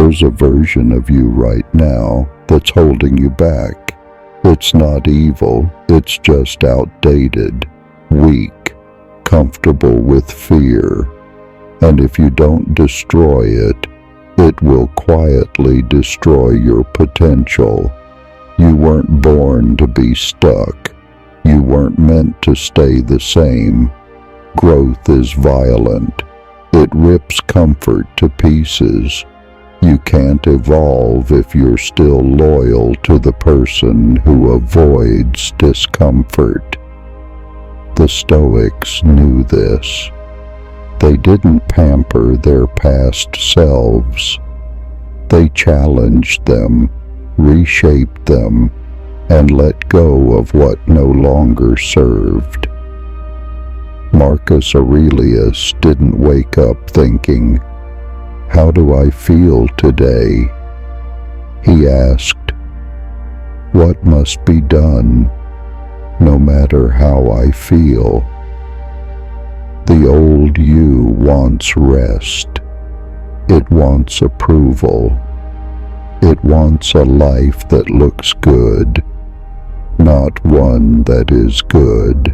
There's a version of you right now that's holding you back. It's not evil, it's just outdated, weak, comfortable with fear. And if you don't destroy it, it will quietly destroy your potential. You weren't born to be stuck. You weren't meant to stay the same. Growth is violent. It rips comfort to pieces. You can't evolve if you're still loyal to the person who avoids discomfort. The Stoics knew this. They didn't pamper their past selves. They challenged them, reshaped them, and let go of what no longer served. Marcus Aurelius didn't wake up thinking, "How do I feel today?" He asked, "What must be done, no matter how I feel?" The old you wants rest. It wants approval. It wants a life that looks good, not one that is good.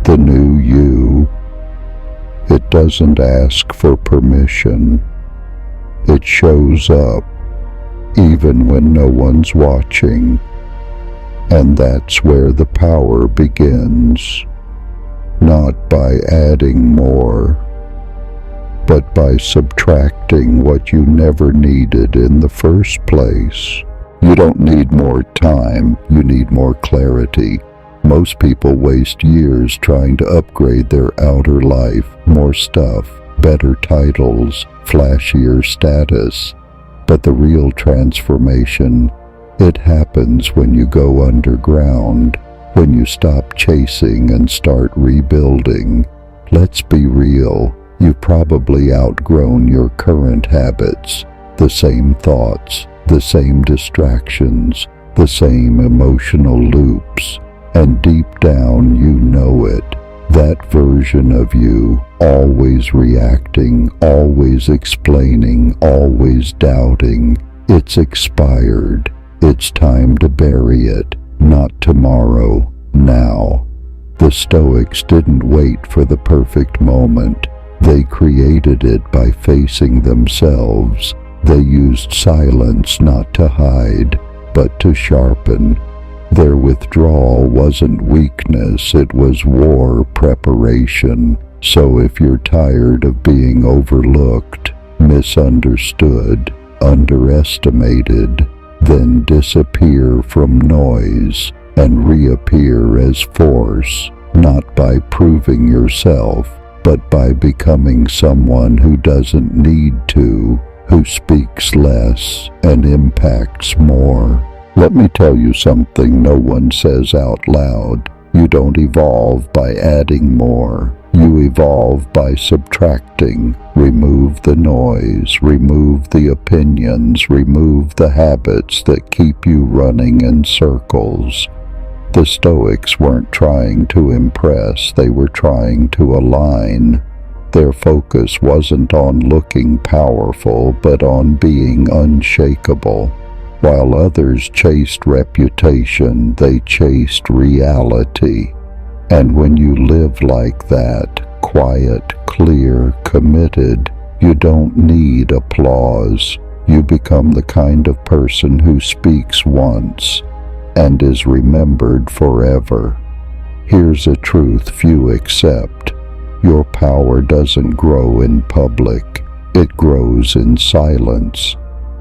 The new you, it doesn't ask for permission. It shows up, even when no one's watching. And that's where the power begins. Not by adding more, but by subtracting what you never needed in the first place. You don't need more time, you need more clarity. Most people waste years trying to upgrade their outer life, more stuff, better titles, flashier status. But the real transformation, it happens when you go underground, when you stop chasing and start rebuilding. Let's be real, you've probably outgrown your current habits, the same thoughts, the same distractions, the same emotional loops, and deep down you know it. That version of you, always reacting, always explaining, always doubting, it's expired. It's time to bury it, not tomorrow, now. The Stoics didn't wait for the perfect moment. They created it by facing themselves. They used silence not to hide, but to sharpen. Their withdrawal wasn't weakness, it was war preparation. So if you're tired of being overlooked, misunderstood, underestimated, then disappear from noise and reappear as force, not by proving yourself, but by becoming someone who doesn't need to, who speaks less and impacts more. Let me tell you something no one says out loud. You don't evolve by adding more. You evolve by subtracting. Remove the noise, remove the opinions, remove the habits that keep you running in circles. The Stoics weren't trying to impress, they were trying to align. Their focus wasn't on looking powerful, but on being unshakable. While others chased reputation, they chased reality. And when you live like that, quiet, clear, committed, you don't need applause. You become the kind of person who speaks once and is remembered forever. Here's a truth few accept. Your power doesn't grow in public. It grows in silence,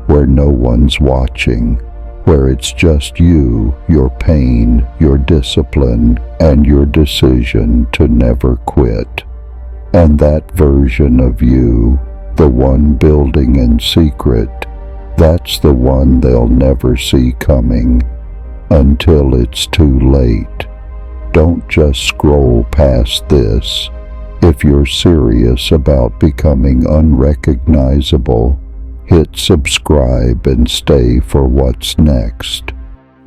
where no one's watching, where it's just you, your pain, your discipline, and your decision to never quit. And that version of you, the one building in secret, that's the one they'll never see coming until it's too late. Don't just scroll past this. If you're serious about becoming unrecognizable, hit subscribe and stay for what's next.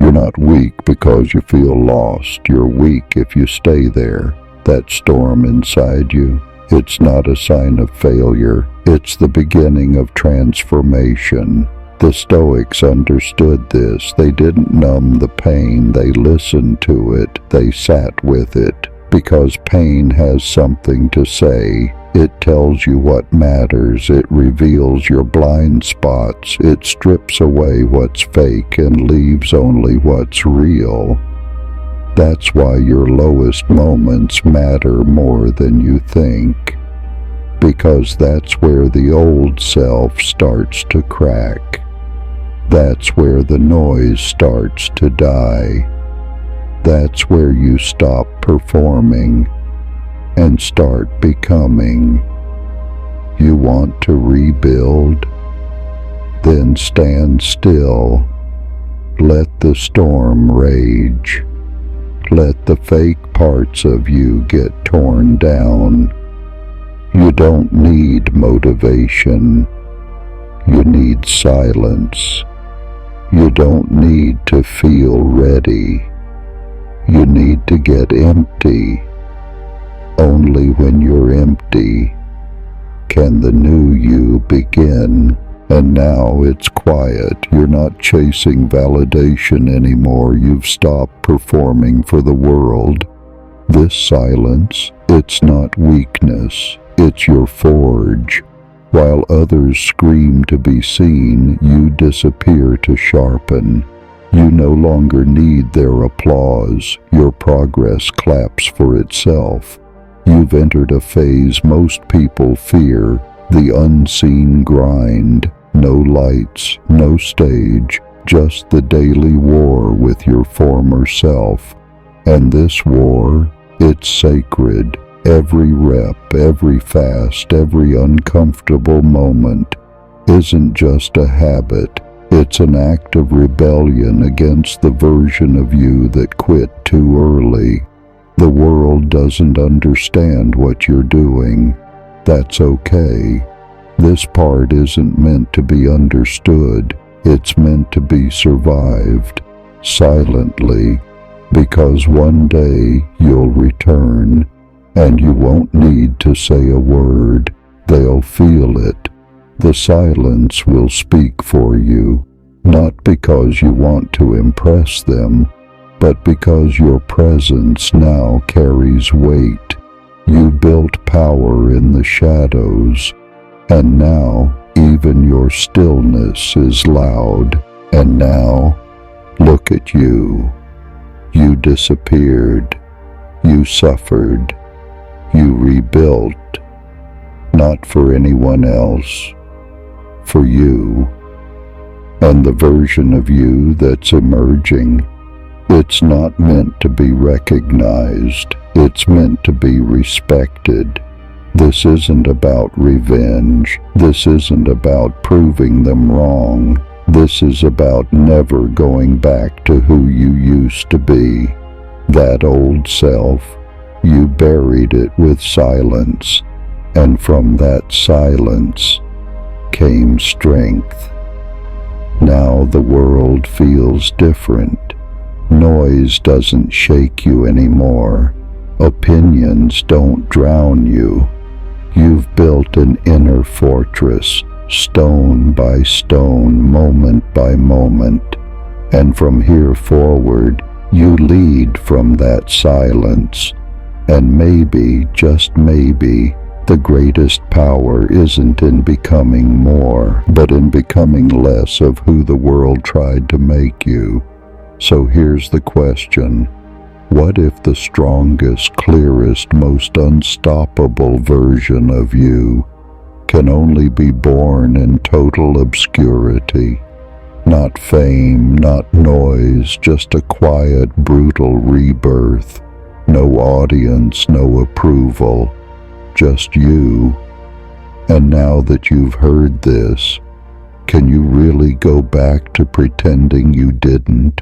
You're not weak because you feel lost. You're weak if you stay there. That storm inside you, It's not a sign of failure. It's the beginning of transformation. The Stoics understood this. They didn't numb the pain. They listened to it. They sat with it. Because pain has something to say. It tells you what matters. It reveals your blind spots. It strips away what's fake and leaves only what's real. That's why your lowest moments matter more than you think. Because that's where the old self starts to crack. That's where the noise starts to die. That's where you stop performing and start becoming. You want to rebuild? Then stand still. Let the storm rage. Let the fake parts of you get torn down. You don't need motivation. You need silence. You don't need to feel ready. You need to get empty. Only when you're empty can the new you begin. And now it's quiet. You're not chasing validation anymore. You've stopped performing for the world. This silence, it's not weakness. It's your forge. While others scream to be seen, you disappear to sharpen. You no longer need their applause. Your progress claps for itself. You've entered a phase most people fear, the unseen grind. No lights, no stage, just the daily war with your former self. And this war, it's sacred. Every rep, every fast, every uncomfortable moment isn't just a habit. It's an act of rebellion against the version of you that quit too early. The world doesn't understand what you're doing. That's okay. This part isn't meant to be understood. It's meant to be survived, silently, because one day you'll return, and you won't need to say a word. They'll feel it. The silence will speak for you, not because you want to impress them, but because your presence now carries weight. You built power in the shadows, and now even your stillness is loud. And now, look at you. You disappeared. You suffered. You rebuilt. Not for anyone else. For you. And the version of you that's emerging, it's not meant to be recognized. It's meant to be respected. This isn't about revenge. This isn't about proving them wrong. This is about never going back to who you used to be. That old self, you buried it with silence, and from that silence came strength. Now the world feels different. Noise doesn't shake you anymore. Opinions don't drown you. You've built an inner fortress, stone by stone, moment by moment, and from here forward, you lead from that silence. And maybe, just maybe, the greatest power isn't in becoming more, but in becoming less of who the world tried to make you. So here's the question. What if the strongest, clearest, most unstoppable version of you can only be born in total obscurity? Not fame, not noise, just a quiet, brutal rebirth. No audience, no approval, just you. And now that you've heard this, can you really go back to pretending you didn't?